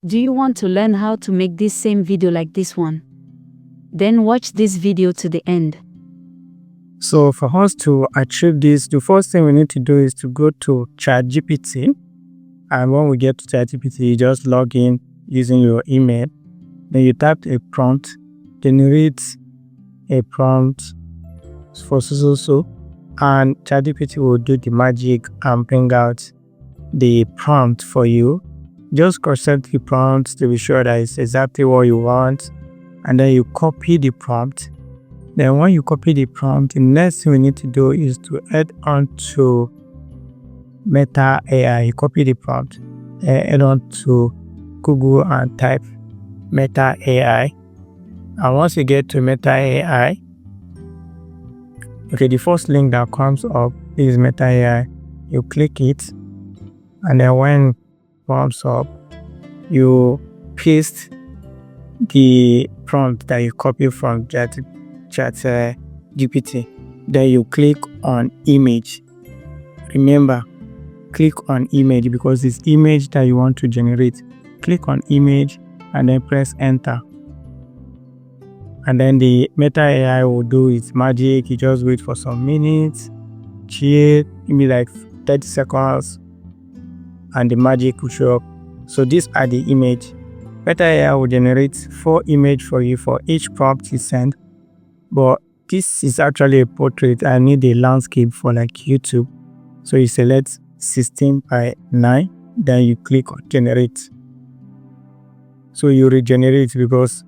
Do you want to learn how to make this same video like this one? Then watch this video to the end. So for us to achieve this, the first thing we need to do is to go to ChatGPT. And when we get to ChatGPT, you just log in using your email. Then you type a prompt, generate a prompt for so. And ChatGPT will do the magic and bring out the prompt for you. Just cross-check the prompt to be sure that it's exactly what you want. And then you copy the prompt. Then when you copy the prompt, the next thing we need to do is to add on to Meta AI. You copy the prompt, add on to Google and type Meta AI. And once you get to Meta AI, okay, the first link that comes up is Meta AI. You click it, and then when it comes up, you paste the prompt that you copy from ChatGPT. Then you click on image. Remember, click on image because it's image that you want to generate. Click on image and then press enter. And then the Meta AI will do its magic. You just wait for some minutes, chill, maybe like 30 seconds, and the magic will show up. So these are the image. Meta AI will generate 4 images for you for each prompt you send. But this is actually a portrait. I need a landscape for like YouTube. So you select 16:9, then you click on generate. So you regenerate because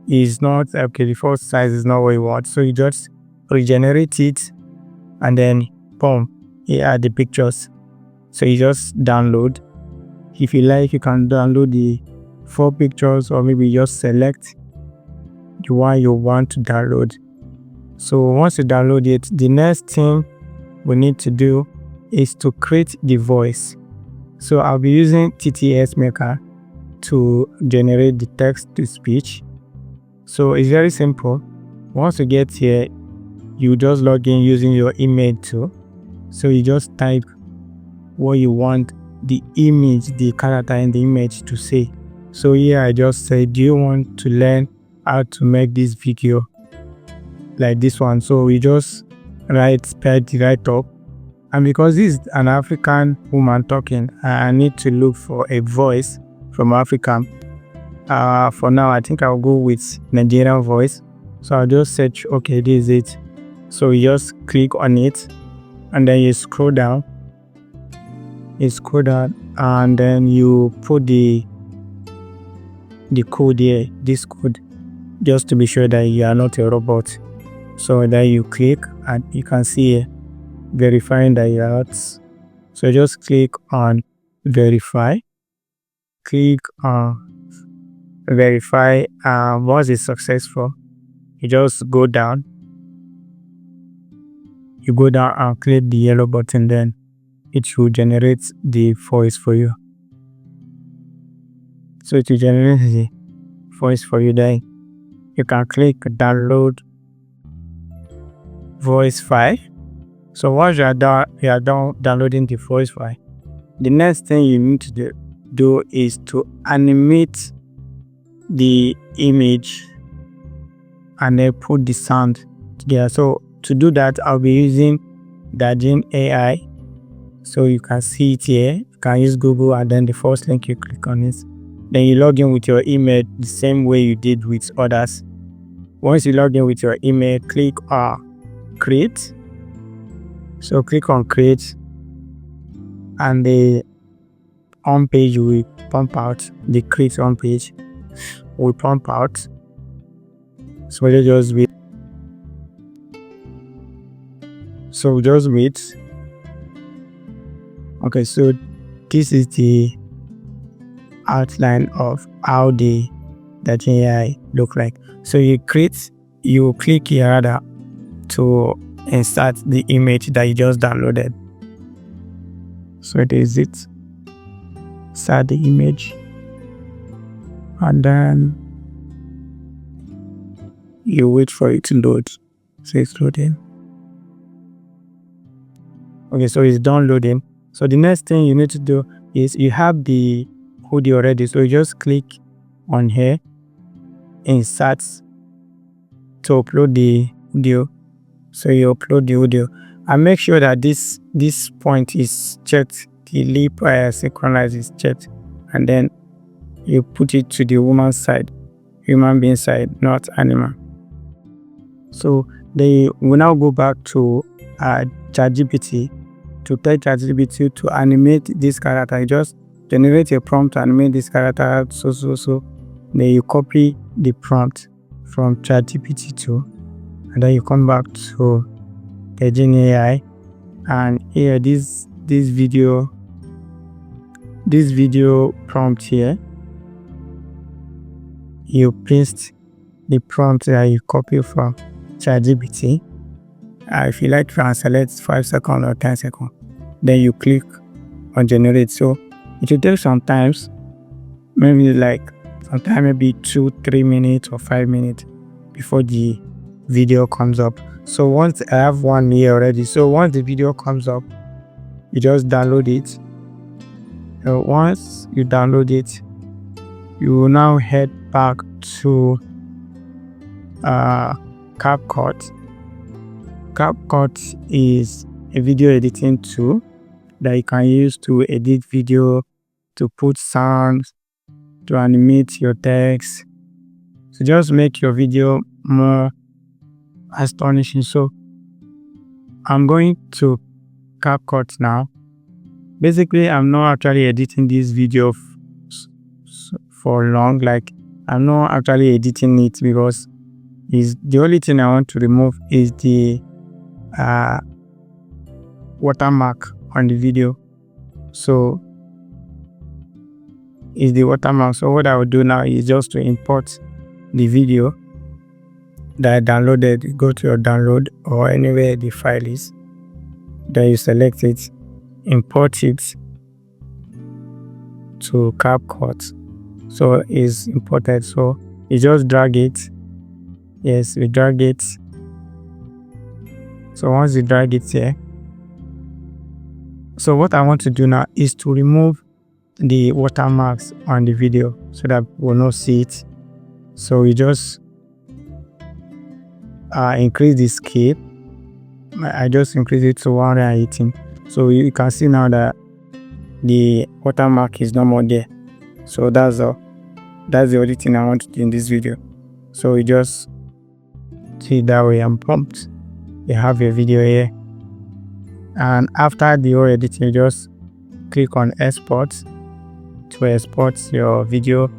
it's not okay, the first size is not what you want. So you just regenerate it and then boom, here are the pictures. So you just download. If you like, you can download the 4 pictures or maybe just select the one you want to download. So once you download it, the next thing we need to do is to create the voice. So I'll be using TTS Maker to generate the text to speech. So it's very simple. Once you get here, you just log in using your email too. So you just type what you want the image, the character in the image to say. So here I just say, do you want to learn how to make this video like this one? So we just spell it right up. And because this is an African woman talking, I need to look for a voice from Africa. For now, I think I'll go with Nigerian voice. So I'll just search, okay, this is it. So you just click on it and then you scroll down. And then you put the code here, this code, just to be sure that you are not a robot. So then you click and you can see here, verifying that you are not. So just click on verify. Click on verify. Once it's successful, you just go down. You go down and click the yellow button, then it will generate the voice for you. So it will generate the voice for you. Then you can click download voice file. So once you are done downloading the voice file, the next thing you need to do is to animate the image and then put the sound together. So to do that, I'll be using Digen AI. So you can see it here. You can use Google and then the first link you click on it. Then you log in with your email the same way you did with others. Once you log in with your email, click on create. So click on create and the home page will pump out. The create home page will pump out. So just wait. So just wait. Okay, so this is the outline of how the Digen AI look like. So you click here to insert the image that you just downloaded. So it is it. Insert the image. And then you wait for it to load. So it's loading. Okay, so it's done loading. So the next thing you need to do is you have the audio already, so you just click on here, insert to upload the audio. So you upload the audio and make sure that this point is checked, the lip synchronize is checked, and then you put it to the woman's side, human being side, not animal. So they will now go back to ChatGPT to tell ChatGPT to animate this character. You just generate a prompt to animate this character, so. Then you copy the prompt from ChatGPT 2, and then you come back to Digen AI, and here this video prompt here, you paste the prompt that you copy from ChatGPT. If you like to select 5 seconds or 10 seconds, then you click on generate. So it will take some times, maybe like sometime maybe 2-3 minutes or 5 minutes before the video comes up. So once I have one here already, so once the video comes up, you just download it. So once you download it, you will now head back to CapCut. CapCut is a video editing tool that you can use to edit video, to put sounds, to animate your text, to just make your video more astonishing. So I'm going to CapCut now. Basically, I'm not actually editing this video for long. Like, I'm not actually editing it because the only thing I want to remove is the watermark on the video. So is the watermark. So what I will do now is just to import the video that I downloaded. Go to your download or anywhere the file is, then you select it, import it to CapCut. So it's imported, so you just drag it. Yes, we drag it. So once you drag it here, so what I want to do now is to remove the watermarks on the video so that we'll not see it. So we just increase the scale. I just increase it to 118. So you can see now that the watermark is no more there. So that's all. That's the only thing I want to do in this video. So you just see that way and prompt. You have your video here. And after the whole editing, you just click on export to export your video.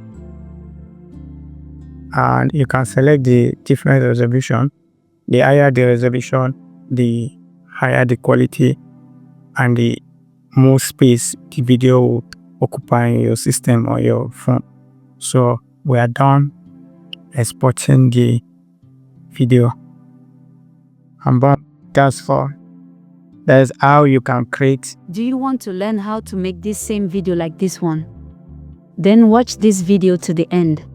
And you can select the different resolution. The higher the resolution, the higher the quality, and the more space the video will occupy in your system or your phone. So we are done exporting the video. And that's how you can create. Do you want to learn how to make this same video like this one? Then watch this video to the end.